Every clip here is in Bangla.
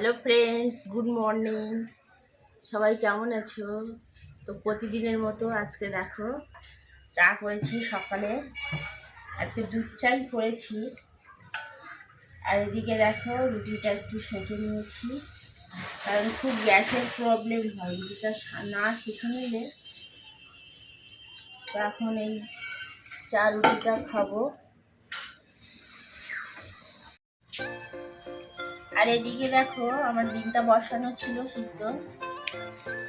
Hello friends, good morning. সবাই কেমন আছো? তো প্রতিদিনের মতো আজকে দেখো চা করেছি সকালে। আজকে দুধ চাই করেছি। আর এদিকে দেখো রুটিটা একটু সেঁকে নিয়েছি, কারণ খুব গ্যাসের প্রবলেম হয়। রুটিটা না সেঁকে নিলে তো এখন এই চা রুটিটা খাবো। আর এদিকে দেখো আমার ডিমটা বসানো ছিল সিদ্ধ,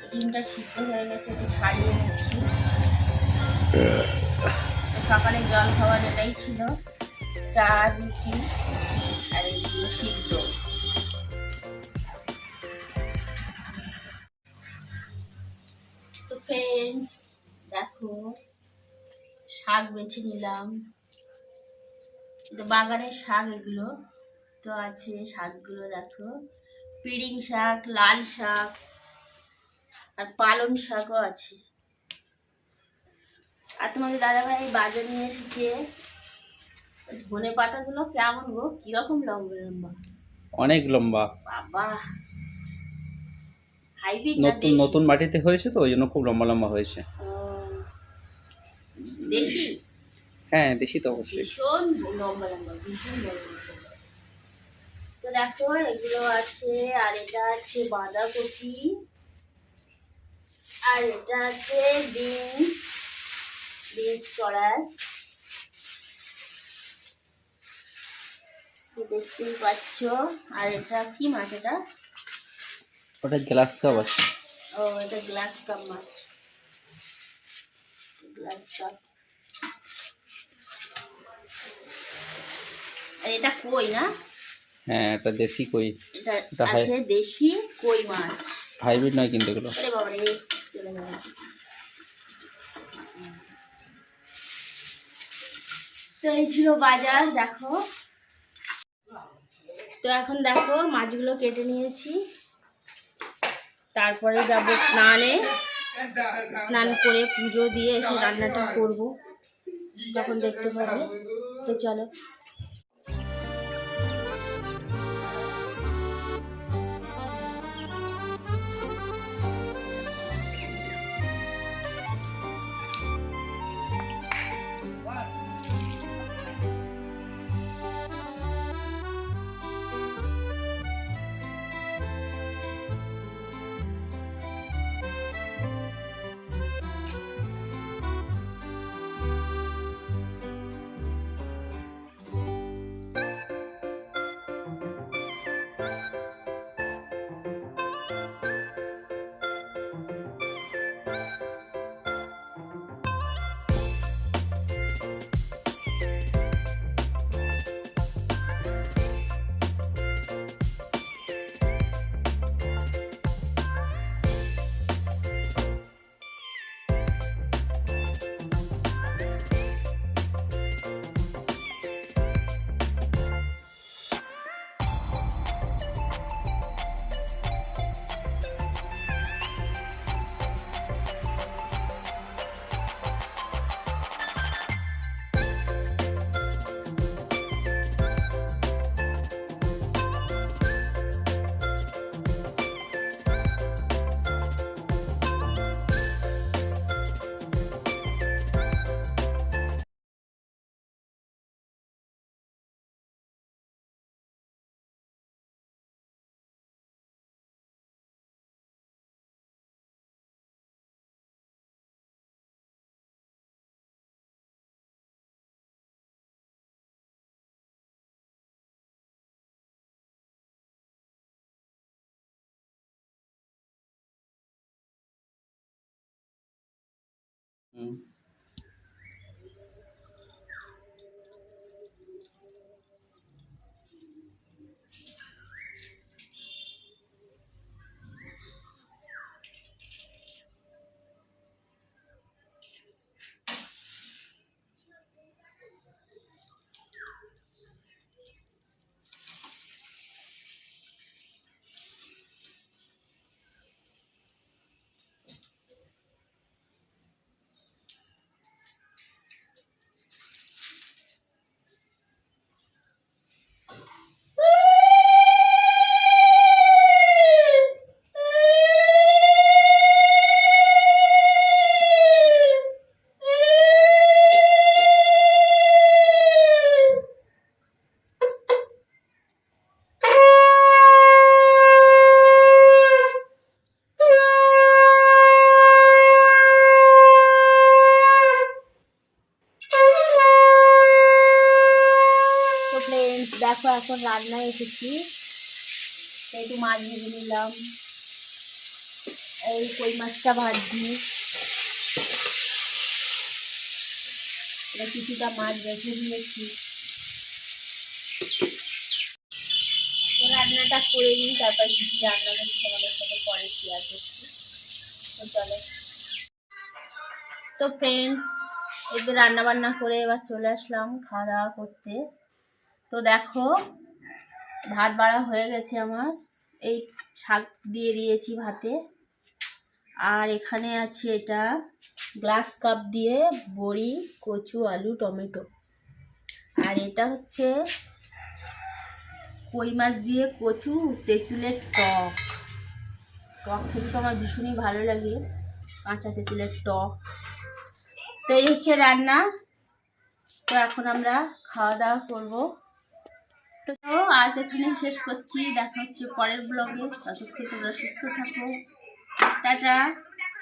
ডিমটা সিদ্ধ হয়ে গেছে, একটু ছাড়িয়ে নিচ্ছি। সকালে জল খাওয়ার এটাই ছিল, চা রুটি আর এইগুলো সিদ্ধ। তো ফ্রেন্ডস দেখো শাক বেছে নিলাম, তো বাগানের শাক এগুলো। তো আছে শাকগুলো দেখো, পিড়িং শাক, লাল শাক আর পালং শাকও আছে। আর তোমাদের দাদাভাই বাজার নিয়ে এসেছে ধনে পাতাগুলো। কেমন গো, কিরকম লম্বা লম্বা? অনেক লম্বা। বাবা, হাইব্রিড না নতুন দেশি? নতুন মাটিতে হয়েছে তো ওই জন্য খুব লম্বা লম্বা হয়েছে। দেশি? হ্যাঁ, দেশি তো অবশ্যই। ভীষণ লম্বা লম্বা, ভীষণ বড় বড়। তো দেখো এগুলো আছে, আর এটা আছে বাঁধাকপি, আর এটা আছে বিনস, বিনস করার। দেখতেই পাচ্ছ। আর এটা কি মাছ এটা? ওটা গ্লাস কাপ আছে। ও, এটা গ্লাস কাপ মাছ, গ্লাস কাপ। আর এটা কই না? হ্যাঁ, এটা দেশি কই। এটা এটা আছে দেশি কই মাছ। হাইব্রিড নয় কিন্তু এগুলো। আরে বাবা রে, চলে গেল। তো এই ছিল বাজার দেখো। তো এখন দেখো মাছগুলো কেটে নিয়েছি, তারপরে যাব স্নানে। স্নান করে পুজো দিয়ে এসে রান্নাটা করব, তখন দেখতে পাবে। তো চলো। হুম। এখন রান্নায় এসেছি, একটু মাছ ভেজে নিলাম, এই কই মাছটা ভাজছি, কিছুটা মাছ বেছে দিয়েছি। তো রান্নাটা করে নিই, তারপর কিছু রান্না করছি তোমাদের সাথে পরে শেয়ার করছি। তো চলো। তো ফ্রেন্ডস, এদের রান্না বান্না করে এবার চলে আসলাম খাওয়া দাওয়া করতে। তো দেখো ভাত বাড়া হয়ে গেছে আমার, এই শাক দিয়ে দিয়েছি ভাতে, আর এখানে আছে এটা গ্লাস কাপ দিয়ে বড়ি, কচু, আলু, টমেটো, আর এটা হচ্ছে কই মাছ দিয়ে কচু তেঁতুলের টক। টক খেতে তো আমার ভীষণই ভালো লাগে, কাঁচা তেঁতুলের টক। তো এই হচ্ছে রান্না। তো এখন আমরা খাওয়া দাওয়া করবো। তো আজ এখানে শেষ করছি, দেখা হচ্ছে পরের ব্লগে। ততক্ষণ তোমরা সুস্থ থাকো, টাটা।